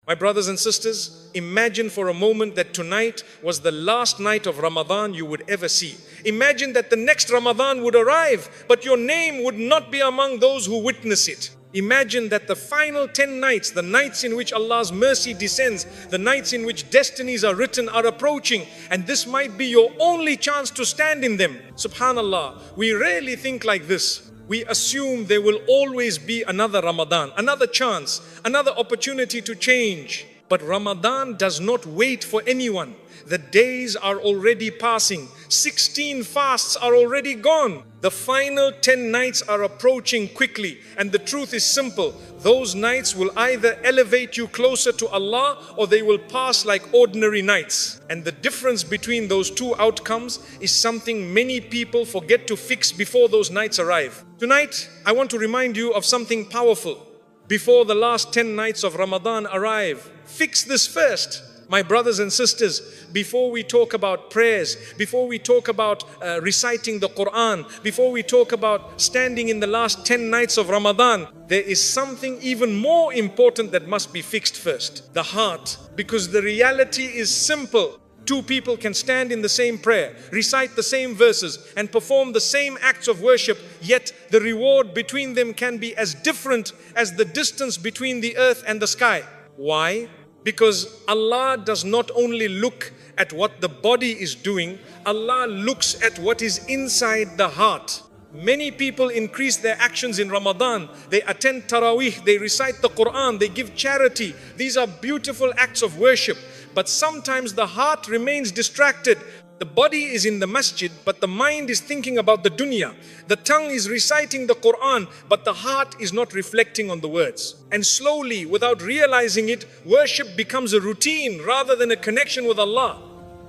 My brothers and sisters, imagine for a moment that tonight was the last night of Ramadan you would ever see. Imagine that the next Ramadan would arrive, but your name would not be among those who witness it. Imagine that the final 10 nights, the nights in which Allah's mercy descends, the nights in which destinies are written, are approaching, and this might be your only chance to stand in them. Subhanallah, we rarely think like this. We assume there will always be another Ramadan, another chance, another opportunity to change. But Ramadan does not wait for anyone. The days are already passing. 16 fasts are already gone. The final 10 nights are approaching quickly. And the truth is simple. Those nights will either elevate you closer to Allah or they will pass like ordinary nights. And the difference between those two outcomes is something many people forget to fix before those nights arrive. Tonight, I want to remind you of something powerful. Before the last 10 nights of Ramadan arrive, fix this first. My brothers and sisters, before we talk about prayers, before we talk about reciting the Qur'an, before we talk about standing in the last 10 nights of Ramadan, there is something even more important that must be fixed first. The heart. Because the reality is simple. Two people can stand in the same prayer, recite the same verses, and perform the same acts of worship, yet the reward between them can be as different as the distance between the earth and the sky. Why? Because Allah does not only look at what the body is doing, Allah looks at what is inside the heart. Many people increase their actions in Ramadan. They attend Taraweeh, they recite the Qur'an, they give charity. These are beautiful acts of worship. But sometimes the heart remains distracted. The body is in the masjid, but the mind is thinking about the dunya. The tongue is reciting the Qur'an, but the heart is not reflecting on the words. And slowly, without realizing it, worship becomes a routine rather than a connection with Allah.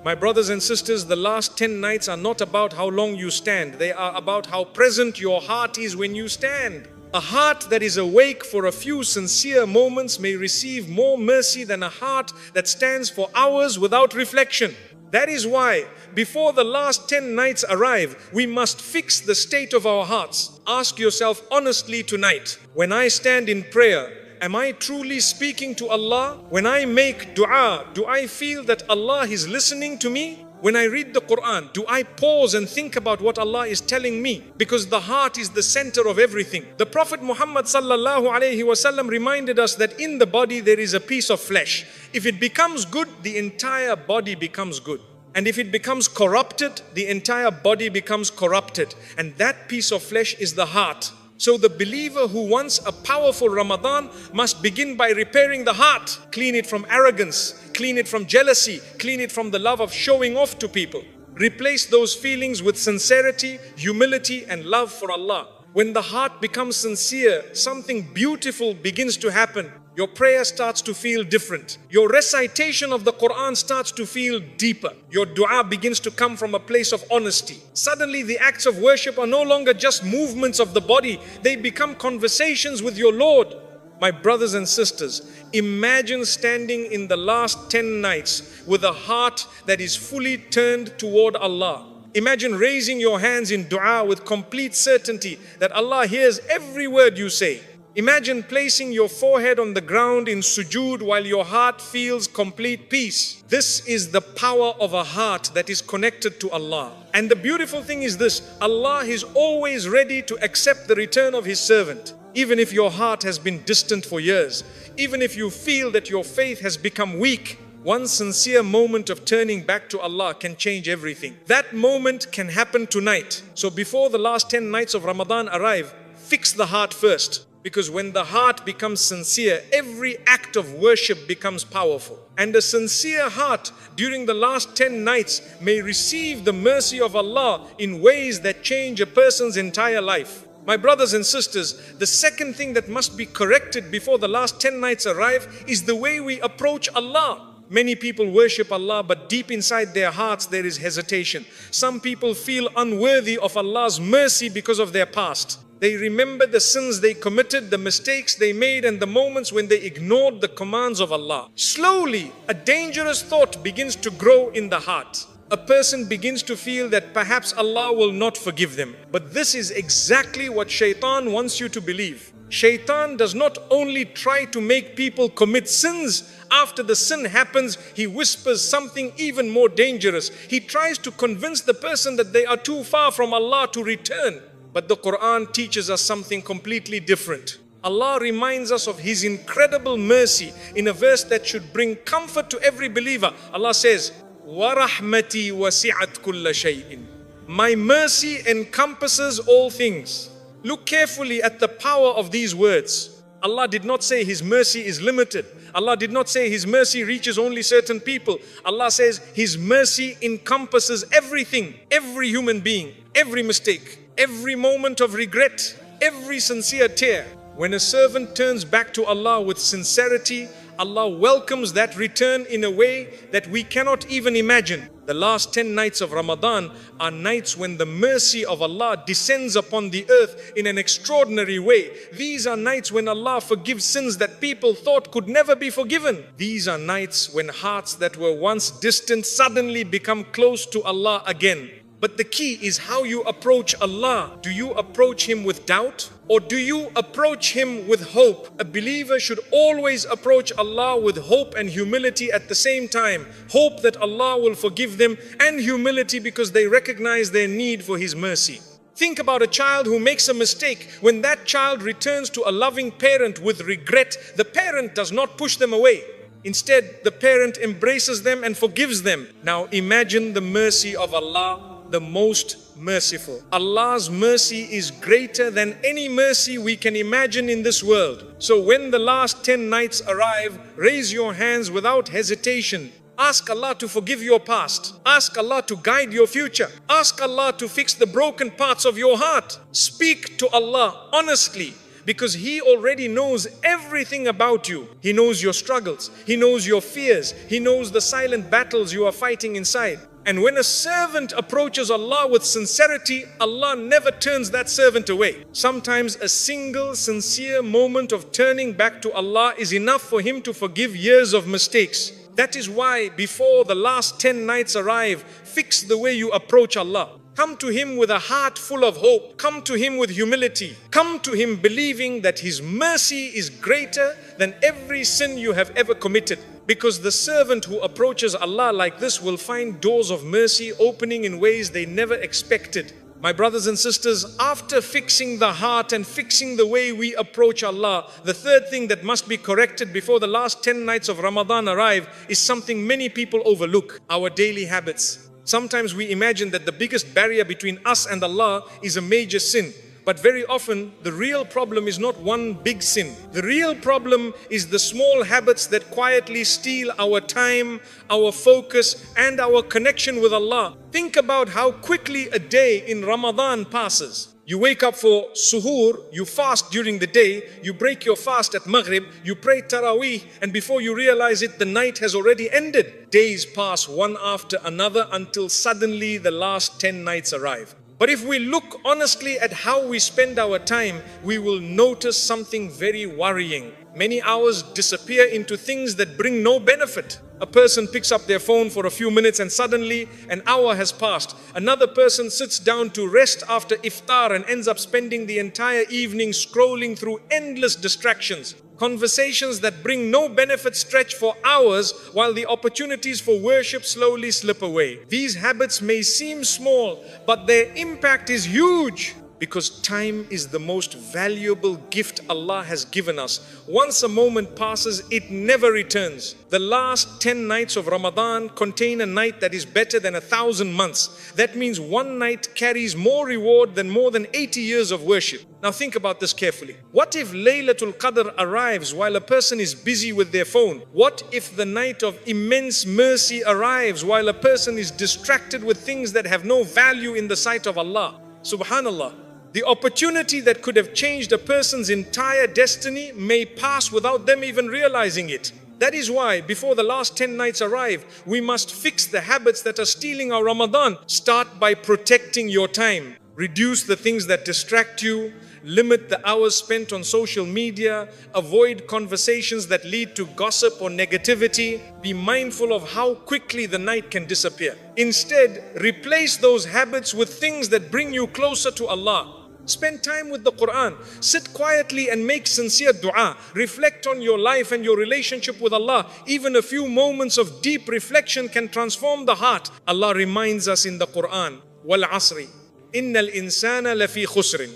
My brothers and sisters, the last 10 nights are not about how long you stand. They are about how present your heart is when you stand. A heart that is awake for a few sincere moments may receive more mercy than a heart that stands for hours without reflection. That is why, before the last 10 nights arrive, we must fix the state of our hearts. Ask yourself honestly tonight, when I stand in prayer, am I truly speaking to Allah? When I make dua, do I feel that Allah is listening to me? When I read the Qur'an, do I pause and think about what Allah is telling me? Because the heart is the center of everything. The Prophet Muhammad sallallahu alaihi wasallam reminded us that in the body there is a piece of flesh. If it becomes good, the entire body becomes good. And if it becomes corrupted, the entire body becomes corrupted. And that piece of flesh is the heart. So the believer who wants a powerful Ramadan must begin by repairing the heart. Clean it from arrogance, clean it from jealousy, clean it from the love of showing off to people. Replace those feelings with sincerity, humility, and love for Allah. When the heart becomes sincere, something beautiful begins to happen. Your prayer starts to feel different. Your recitation of the Qur'an starts to feel deeper. Your dua begins to come from a place of honesty. Suddenly the acts of worship are no longer just movements of the body. They become conversations with your Lord. My brothers and sisters, imagine standing in the last 10 nights with a heart that is fully turned toward Allah. Imagine raising your hands in dua with complete certainty that Allah hears every word you say. Imagine placing your forehead on the ground in sujood while your heart feels complete peace. This is the power of a heart that is connected to Allah. And the beautiful thing is this, Allah is always ready to accept the return of His servant. Even if your heart has been distant for years, even if you feel that your faith has become weak, one sincere moment of turning back to Allah can change everything. That moment can happen tonight. So before the last 10 nights of Ramadan arrive, fix the heart first. Because when the heart becomes sincere, every act of worship becomes powerful. And a sincere heart during the last 10 nights may receive the mercy of Allah in ways that change a person's entire life. My brothers and sisters, the second thing that must be corrected before the last 10 nights arrive is the way we approach Allah. Many people worship Allah, but deep inside their hearts there is hesitation. Some people feel unworthy of Allah's mercy because of their past. They remember the sins they committed, the mistakes they made, and the moments when they ignored the commands of Allah. Slowly, a dangerous thought begins to grow in the heart. A person begins to feel that perhaps Allah will not forgive them. But this is exactly what Shaitan wants you to believe. Shaitan does not only try to make people commit sins, After the sin happens, he whispers something even more dangerous. He tries to convince the person that they are too far from Allah to return. But the Qur'an teaches us something completely different. Allah reminds us of His incredible mercy in a verse that should bring comfort to every believer. Allah says, وَرَحْمَتِي وَسِعَتْ كُلَّ شَيْءٍ. My mercy encompasses all things. Look carefully at the power of these words. Allah did not say His mercy is limited. Allah did not say His mercy reaches only certain people. Allah says His mercy encompasses everything, every human being, every mistake, every moment of regret, every sincere tear. When a servant turns back to Allah with sincerity, Allah welcomes that return in a way that we cannot even imagine. The last 10 nights of Ramadan are nights when the mercy of Allah descends upon the earth in an extraordinary way. These are nights when Allah forgives sins that people thought could never be forgiven. These are nights when hearts that were once distant suddenly become close to Allah again. But the key is how you approach Allah. Do you approach Him with doubt? Or do you approach Him with hope? A believer should always approach Allah with hope and humility at the same time. Hope that Allah will forgive them, and humility because they recognize their need for His mercy. Think about a child who makes a mistake. When that child returns to a loving parent with regret, the parent does not push them away. Instead, the parent embraces them and forgives them. Now imagine the mercy of Allah, the most merciful. Allah's mercy is greater than any mercy we can imagine in this world. So when the last 10 nights arrive, raise your hands without hesitation. Ask Allah to forgive your past. Ask Allah to guide your future. Ask Allah to fix the broken parts of your heart. Speak to Allah honestly, because He already knows everything about you. He knows your struggles. He knows your fears. He knows the silent battles you are fighting inside. And when a servant approaches Allah with sincerity, Allah never turns that servant away. Sometimes a single sincere moment of turning back to Allah is enough for Him to forgive years of mistakes. That is why before the last 10 nights arrive, fix the way you approach Allah. Come to Him with a heart full of hope. Come to Him with humility. Come to Him believing that His mercy is greater than every sin you have ever committed. Because the servant who approaches Allah like this will find doors of mercy opening in ways they never expected. My brothers and sisters, after fixing the heart and fixing the way we approach Allah, the third thing that must be corrected before the last 10 nights of Ramadan arrive is something many people overlook: our daily habits. Sometimes we imagine that the biggest barrier between us and Allah is a major sin. But very often, the real problem is not one big sin. The real problem is the small habits that quietly steal our time, our focus, and our connection with Allah. Think about how quickly a day in Ramadan passes. You wake up for suhoor, you fast during the day, you break your fast at Maghrib, you pray Taraweeh, and before you realize it, the night has already ended. Days pass one after another until suddenly the last 10 nights arrive. But if we look honestly at how we spend our time, we will notice something very worrying. Many hours disappear into things that bring no benefit. A person picks up their phone for a few minutes and suddenly an hour has passed. Another person sits down to rest after iftar and ends up spending the entire evening scrolling through endless distractions. Conversations that bring no benefit stretch for hours while the opportunities for worship slowly slip away. These habits may seem small, but their impact is huge. Because time is the most valuable gift Allah has given us. Once a moment passes, it never returns. The last 10 nights of Ramadan contain a night that is better than 1,000 months. That means one night carries more reward than more than 80 years of worship. Now think about this carefully. What if Laylatul Qadr arrives while a person is busy with their phone? What if the night of immense mercy arrives while a person is distracted with things that have no value in the sight of Allah? Subhanallah. The opportunity that could have changed a person's entire destiny may pass without them even realizing it. That is why before the last 10 nights arrive, we must fix the habits that are stealing our Ramadan. Start by protecting your time. Reduce the things that distract you. Limit the hours spent on social media. Avoid conversations that lead to gossip or negativity. Be mindful of how quickly the night can disappear. Instead, replace those habits with things that bring you closer to Allah. Spend time with the Qur'an. Sit quietly and make sincere dua. Reflect on your life and your relationship with Allah. Even a few moments of deep reflection can transform the heart. Allah reminds us in the Qur'an, Wal asri, innal insana lafi khusrin.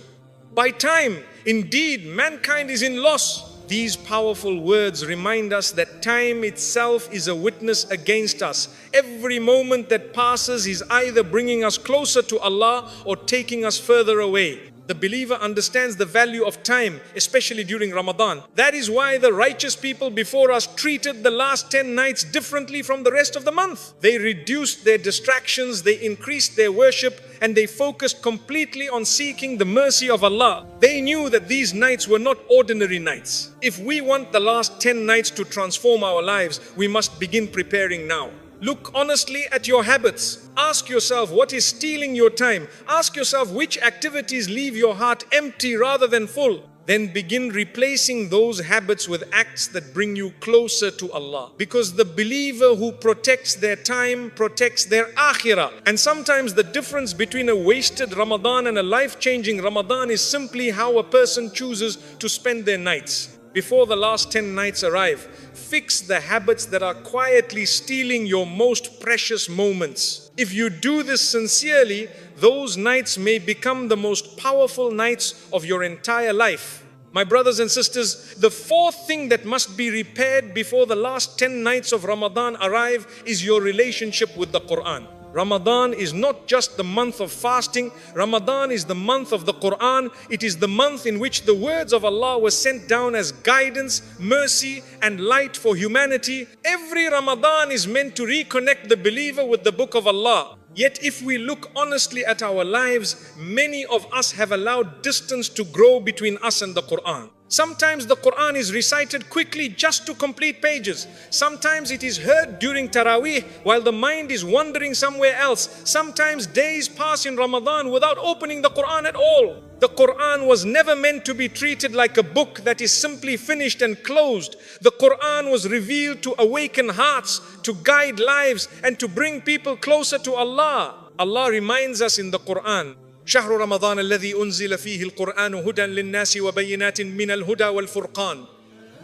By time, indeed, mankind is in loss. These powerful words remind us that time itself is a witness against us. Every moment that passes is either bringing us closer to Allah or taking us further away. The believer understands the value of time, especially during Ramadan. That is why the righteous people before us treated the last 10 nights differently from the rest of the month. They reduced their distractions, they increased their worship, and they focused completely on seeking the mercy of Allah. They knew that these nights were not ordinary nights. If we want the last 10 nights to transform our lives, we must begin preparing now. Look honestly at your habits. Ask yourself what is stealing your time. Ask yourself which activities leave your heart empty rather than full. Then begin replacing those habits with acts that bring you closer to Allah. Because the believer who protects their time protects their akhirah. And sometimes the difference between a wasted Ramadan and a life-changing Ramadan is simply how a person chooses to spend their nights. Before the last 10 nights arrive, fix the habits that are quietly stealing your most precious moments. If you do this sincerely, those nights may become the most powerful nights of your entire life. My brothers and sisters, the fourth thing that must be repaired before the last 10 nights of Ramadan arrive is your relationship with the Qur'an. Ramadan is not just the month of fasting. Ramadan is the month of the Qur'an. It is the month in which the words of Allah were sent down as guidance, mercy, and light for humanity. Every Ramadan is meant to reconnect the believer with the book of Allah. Yet if we look honestly at our lives, many of us have allowed distance to grow between us and the Qur'an. Sometimes the Qur'an is recited quickly just to complete pages. Sometimes it is heard during Taraweeh while the mind is wandering somewhere else. Sometimes days pass in Ramadan without opening the Qur'an at all. The Qur'an was never meant to be treated like a book that is simply finished and closed. The Qur'an was revealed to awaken hearts, to guide lives, and to bring people closer to Allah. Allah reminds us in the Qur'an, شهر رمضان الذي أنزل فيه القرآن هدى للناس وبينات من الهدى والفرقان.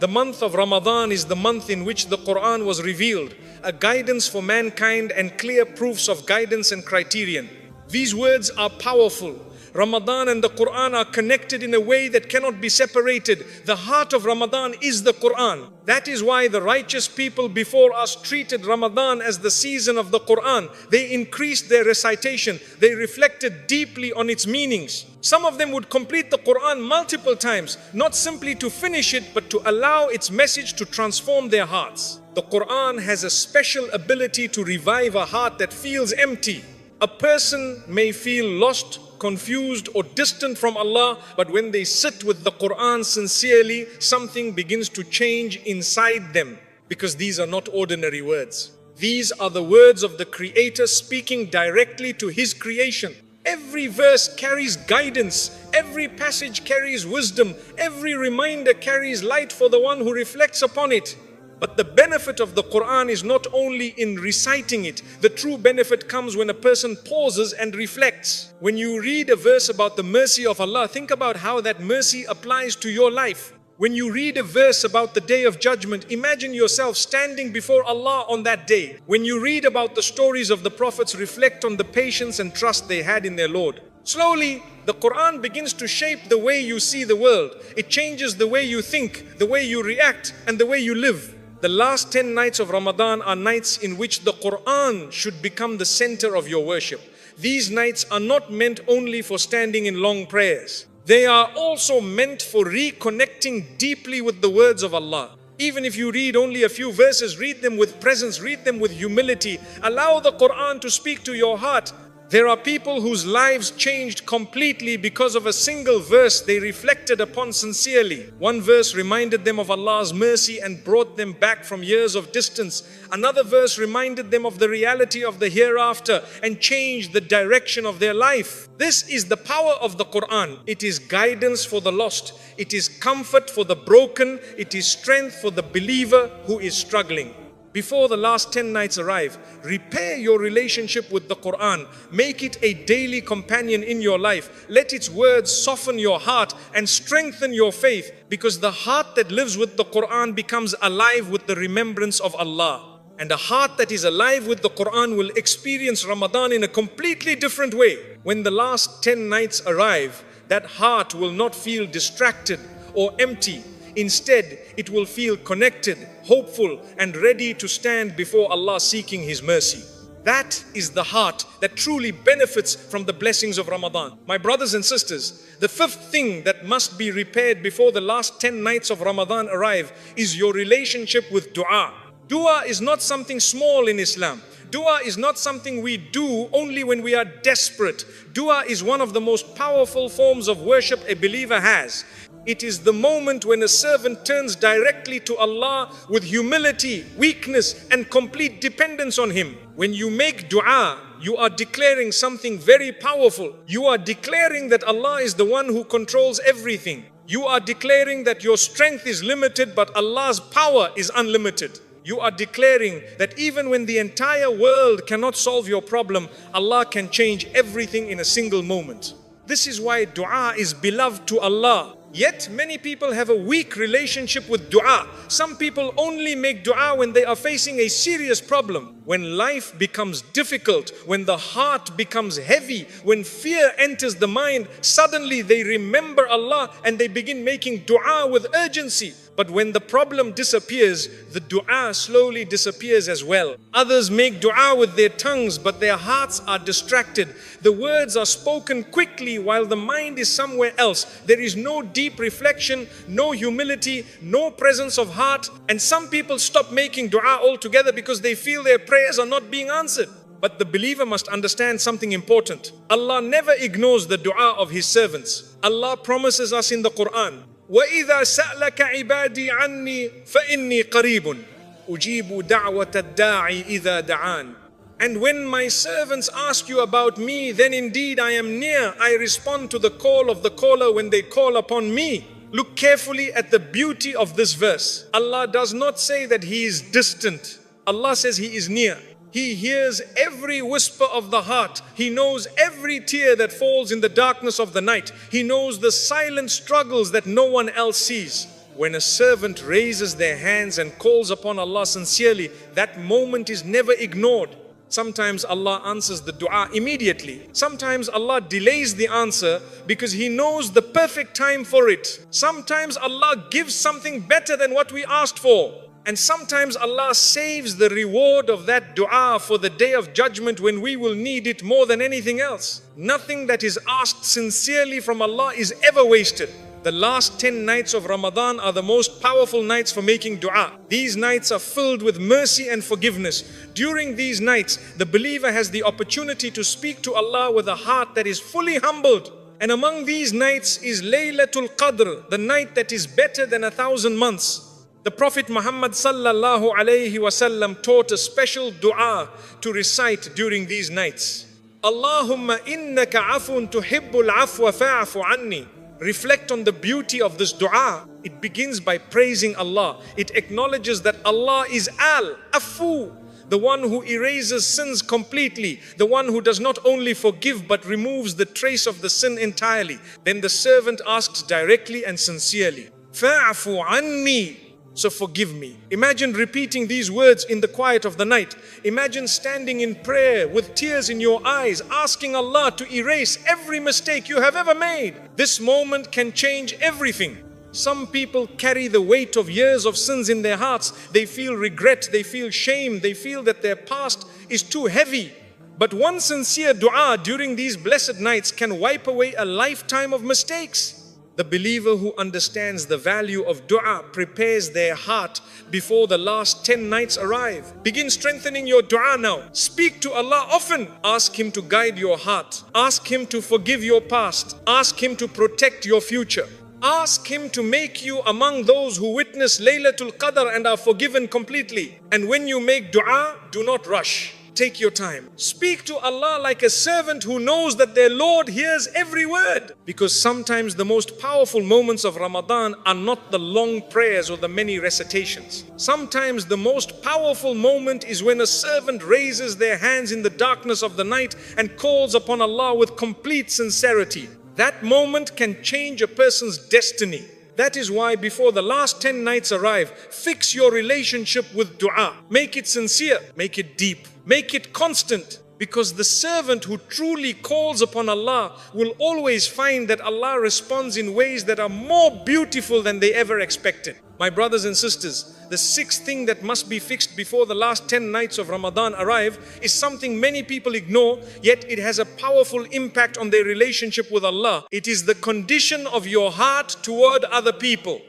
The month of Ramadan is the month in which the Qur'an was revealed, a guidance for mankind and clear proofs of guidance and criterion. These words are powerful. Ramadan and the Qur'an are connected in a way that cannot be separated. The heart of Ramadan is the Qur'an. That is why the righteous people before us treated Ramadan as the season of the Qur'an. They increased their recitation. They reflected deeply on its meanings. Some of them would complete the Qur'an multiple times, not simply to finish it, but to allow its message to transform their hearts. The Qur'an has a special ability to revive a heart that feels empty. A person may feel lost, confused, or distant from Allah, but when they sit with the Qur'an sincerely, something begins to change inside them, because these are not ordinary words. These are the words of the Creator speaking directly to His creation. Every verse carries guidance, every passage carries wisdom, every reminder carries light for the one who reflects upon it. But the benefit of the Qur'an is not only in reciting it. The true benefit comes when a person pauses and reflects. When you read a verse about the mercy of Allah, think about how that mercy applies to your life. When you read a verse about the Day of Judgment, imagine yourself standing before Allah on that day. When you read about the stories of the prophets, reflect on the patience and trust they had in their Lord. Slowly, the Qur'an begins to shape the way you see the world. It changes the way you think, the way you react, and the way you live. The last 10 nights of Ramadan are nights in which the Qur'an should become the center of your worship. These nights are not meant only for standing in long prayers. They are also meant for reconnecting deeply with the words of Allah. Even if you read only a few verses, read them with presence, read them with humility. Allow the Qur'an to speak to your heart. There are people whose lives changed completely because of a single verse they reflected upon sincerely. One verse reminded them of Allah's mercy and brought them back from years of distance. Another verse reminded them of the reality of the hereafter and changed the direction of their life. This is the power of the Qur'an. It is guidance for the lost. It is comfort for the broken. It is strength for the believer who is struggling. before the last 10 nights arrive, repair your relationship with the Qur'an. Make it a daily companion in your life. Let its words soften your heart and strengthen your faith, because the heart that lives with the Qur'an becomes alive with the remembrance of Allah. And a heart that is alive with the Qur'an will experience Ramadan in a completely different way. When the last 10 nights arrive, that heart will not feel distracted or empty. Instead, it will feel connected, hopeful, and ready to stand before Allah seeking His mercy. That is the heart that truly benefits from the blessings of Ramadan. My brothers and sisters, the fifth thing that must be repaired before the last 10 nights of Ramadan arrive is your relationship with dua. Dua is not something small in Islam. Dua is not something we do only when we are desperate. Dua is one of the most powerful forms of worship a believer has. It is the moment when a servant turns directly to Allah with humility, weakness, and complete dependence on Him. When you make dua, you are declaring something very powerful. You are declaring that Allah is the one who controls everything. You are declaring that your strength is limited, but Allah's power is unlimited. You are declaring that even when the entire world cannot solve your problem, Allah can change everything in a single moment. This is why dua is beloved to Allah. Yet many people have a weak relationship with dua. Some people only make dua when they are facing a serious problem. When life becomes difficult, when the heart becomes heavy, when fear enters the mind, suddenly they remember Allah and they begin making dua with urgency. But when the problem disappears, the dua slowly disappears as well. Others make dua with their tongues, but their hearts are distracted. The words are spoken quickly while the mind is somewhere else. There is no deep reflection, no humility, no presence of heart. And some people stop making dua altogether because they feel their prayers are not being answered. But the believer must understand something important. Allah never ignores the dua of His servants. Allah promises us in the Qur'an, وَإِذَا سَأْلَكَ عِبَادِي عَنِّي فَإِنِّي قَرِيبٌ أُجِيبُ دَعْوَةَ الدَّاعِ إِذَا دَعَانِ. And when my servants ask you about me, then indeed I am near. I respond to the call of the caller when they call upon me. Look carefully at the beauty of this verse. Allah does not say that He is distant. Allah says He is near. He hears every whisper of the heart. He knows every tear that falls in the darkness of the night. He knows the silent struggles that no one else sees. When a servant raises their hands and calls upon Allah sincerely, that moment is never ignored. Sometimes Allah answers the dua immediately. Sometimes Allah delays the answer because He knows the perfect time for it. Sometimes Allah gives something better than what we asked for. And sometimes Allah saves the reward of that dua for the day of judgment when we will need it more than anything else. Nothing that is asked sincerely from Allah is ever wasted. The last 10 nights of Ramadan are the most powerful nights for making dua. These nights are filled with mercy and forgiveness. During these nights, the believer has the opportunity to speak to Allah with a heart that is fully humbled. And among these nights is Laylatul Qadr, the night that is better than 1,000 months. The Prophet Muhammad sallallahu alayhi wasallam taught a special dua to recite during these nights. Allahumma innaka afun tuhibbul afwa fa'afu anni. Reflect on the beauty of this dua. It begins by praising Allah. It acknowledges that Allah is Al-Afu, the one who erases sins completely, the one who does not only forgive but removes the trace of the sin entirely. Then the servant asks directly and sincerely, Fa'afu anni. So forgive me. Imagine repeating these words in the quiet of the night. Imagine standing in prayer with tears in your eyes, asking Allah to erase every mistake you have ever made. This moment can change everything. Some people carry the weight of years of sins in their hearts. They feel regret, they feel shame, they feel that their past is too heavy. But one sincere dua during these blessed nights can wipe away a lifetime of mistakes. The believer who understands the value of dua prepares their heart before the last 10 nights arrive. Begin strengthening your dua now. Speak to Allah often. Ask Him to guide your heart. Ask Him to forgive your past. Ask Him to protect your future. Ask Him to make you among those who witness Laylatul Qadr and are forgiven completely. And when you make dua, do not rush. take your time. Speak to Allah like a servant who knows that their Lord hears every word. Because sometimes the most powerful moments of Ramadan are not the long prayers or the many recitations. Sometimes the most powerful moment is when a servant raises their hands in the darkness of the night and calls upon Allah with complete sincerity. That moment can change a person's destiny. That is why before the last 10 nights arrive, fix your relationship with dua. Make it sincere, make it deep, make it constant. Because the servant who truly calls upon Allah will always find that Allah responds in ways that are more beautiful than they ever expected. My brothers and sisters, the sixth thing that must be fixed before the last 10 nights of Ramadan arrive is something many people ignore, yet it has a powerful impact on their relationship with Allah. It is the condition of your heart toward other people.